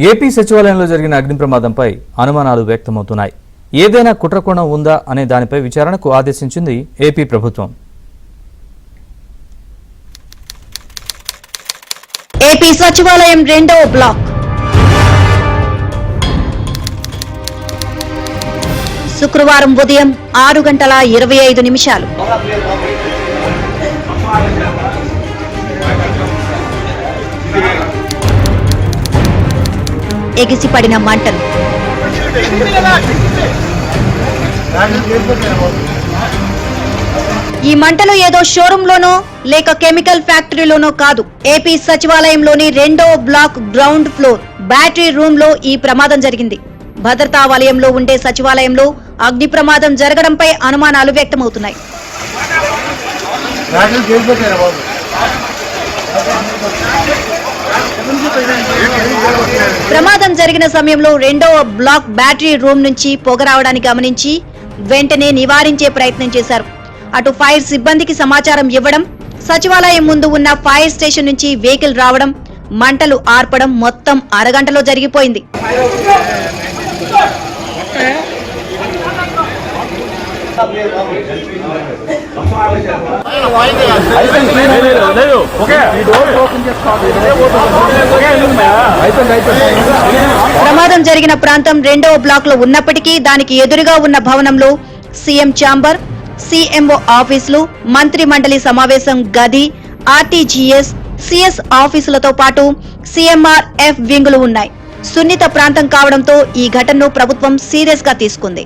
AP సచివాలయంలో జరిగిన అగ్ని ప్రమాదంపై అనుమానాలు వ్యక్తమవుతున్నాయి. ఏదైనా కుట్రకోణం ఉందా అనే దానిపై విచారణకు ఆదేశించింది ఏపీ ప్రభుత్వం. ఏపీ సచివాలయం రెండవ బ్లాక్ శుక్రవారం ఉదయం 6:25 ఎగిసిపడిన మంటలు. ఈ మంటలు ఏదో షోరూంలోనో లేక కెమికల్ ఫ్యాక్టరీలోనో కాదు. ఏపీ సచివాలయంలోని రెండవ block ground floor battery room లో ఈ ప్రమాదం జరిగింది. భద్రతా వలయంలో ఉండే సచివాలయంలో అగ్ని ప్రమాదం జరగడంపై అనుమానాలు వ్యక్తమవుతున్నాయి. ప్రమాదం జరిగిన సమయంలో రెండవ బ్లాక్ బ్యాటరీ రూమ్ నుంచి పొగ రావడాన్ని గమనించి వెంటనే నివారించే ప్రయత్నం చేశారు. అటు ఫైర్ సిబ్బందికి సమాచారం ఇవ్వడం, సచివాలయం ముందు ఉన్న ఫైర్ స్టేషన్ నుంచి వెహికల్ రావడం, మంటలు ఆర్పడం మొత్తం అరగంటలో జరిగిపోయింది. ప్రమాదం జరిగిన ప్రాంతం రెండవ బ్లాక్ లో ఉన్నప్పటికీ దానికి ఎదురుగా ఉన్న భవనంలో సీఎం ఛాంబర్, సీఎంఓ ఆఫీసులు, మంత్రి మండలి సమావేశం గది, ఆర్టీజీఎస్, సిఎస్ ఆఫీసులతో పాటు సీఎంఆర్ఎఫ్ వింగులు ఉన్నాయి. సున్నిత ప్రాంతం కావడంతో ఈ ఘటనను ప్రభుత్వం సీరియస్ గా తీసుకుంది.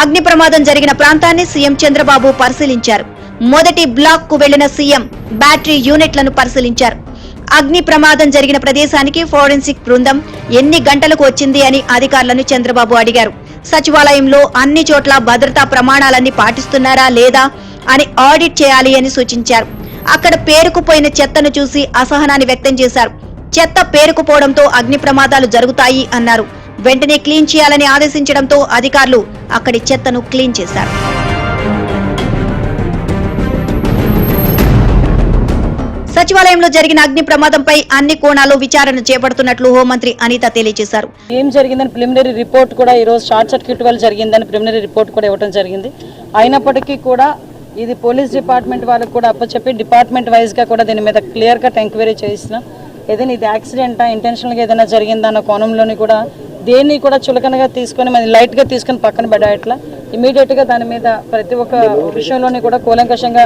అగ్ని ప్రమాదం జరిగిన ప్రాంతాన్ని సీఎం చంద్రబాబు పరిశీలించారు. మొదటి బ్లాక్ కు వెళ్లిన సీఎం బ్యాటరీ యూనిట్లను పరిశీలించారు. అగ్ని ప్రమాదం జరిగిన ప్రదేశానికి ఫోరెన్సిక్ బృందం ఎన్ని గంటలకు వచ్చింది అని అధికారులను చంద్రబాబు అడిగారు. సచివాలయంలో అన్ని చోట్ల భద్రతా ప్రమాణాలన్నీ పాటిస్తున్నారా లేదా అని ఆడిట్ చేయాలి అని సూచించారు. అక్కడ పేరుకుపోయిన చెత్తను చూసి అసహనాన్ని వ్యక్తం చేశారు. చెత్త పేరుకుపోవడంతో అగ్ని ప్రమాదాలు జరుగుతాయి అన్నారు. వెంటనే క్లీన్ చేయాలని ఆదేశించడంతో అధికారులు అక్కడి చెత్తను క్లీన్ చేశారు. సచివాలయంలో జరిగిన అగ్ని ప్రమాదంపై అన్ని కోణాలు విచారణ చేపడుతున్నట్లు హోంమంత్రి అనిత తెలియజేశారు. ఏం జరిగిందని ప్రిలిమినరీ రిపోర్ట్ కూడా ఈ రోజు షార్ట్ సర్క్యూట్ వల్ల జరిగిందని ప్రిలిమినరీ రిపోర్ట్ కూడా ఇవ్వడం జరిగింది. అయినప్పటికీ కూడా ఇది పోలీస్ డిపార్ట్మెంట్ వాళ్ళకి కూడా అప్పచెప్పి డిపార్ట్మెంట్ వైజ్ గా కూడా దీని మీద క్లియర్ కట్ ఎంక్వైరీ చేయిస్తున్నాం. ఏదైనా ఇది యాక్సిడెంటా, ఇంటెన్షనల్గా ఏదైనా జరిగిందా అన్న కోణంలోని కూడా దేన్ని కూడా చులకనగా తీసుకొని మరి లైట్గా తీసుకొని పక్కన పడేట్లా ఇమీడియట్గా దాని మీద ప్రతి ఒక్క విషయంలోని కూడా కూలంకషంగా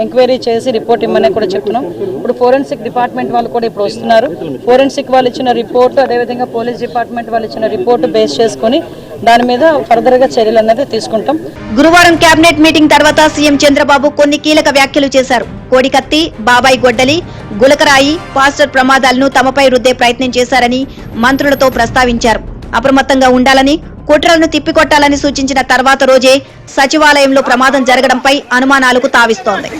ఎంక్వైరీ చేసి రిపోర్ట్ ఇమ్మని కూడా చెప్తున్నాం. ఇప్పుడు ఫోరెన్సిక్ డిపార్ట్మెంట్ వాళ్ళు కూడా ఇప్పుడు వస్తున్నారు. ఫోరెన్సిక్ వాళ్ళు ఇచ్చిన రిపోర్టు, అదేవిధంగా పోలీస్ డిపార్ట్మెంట్ వాళ్ళు ఇచ్చిన రిపోర్టు బేస్ చేసుకుని దాని మీద ఫర్దర్ గా చర్యలు అనేది తీసుకుంటాం. గురువారం కేబినెట్ మీటింగ్ తర్వాత సీఎం చంద్రబాబు కొన్ని కీలక వ్యాఖ్యలు చేశారు. కోడికత్తి, బాబాయ్ గొడ్డలి, గులకరాయి, పాస్టర్ ప్రమాదాలను తమపై రుద్దే ప్రయత్నం చేశారని మంత్రులతో ప్రస్తావించారు. అప్రమత్తంగా ఉండాలని, కుట్రలను తిప్పికొట్టాలని సూచించిన తర్వాత రోజే సచివాలయంలో ప్రమాదం జరగడంపై అనుమానాలకు తావిస్తోంది.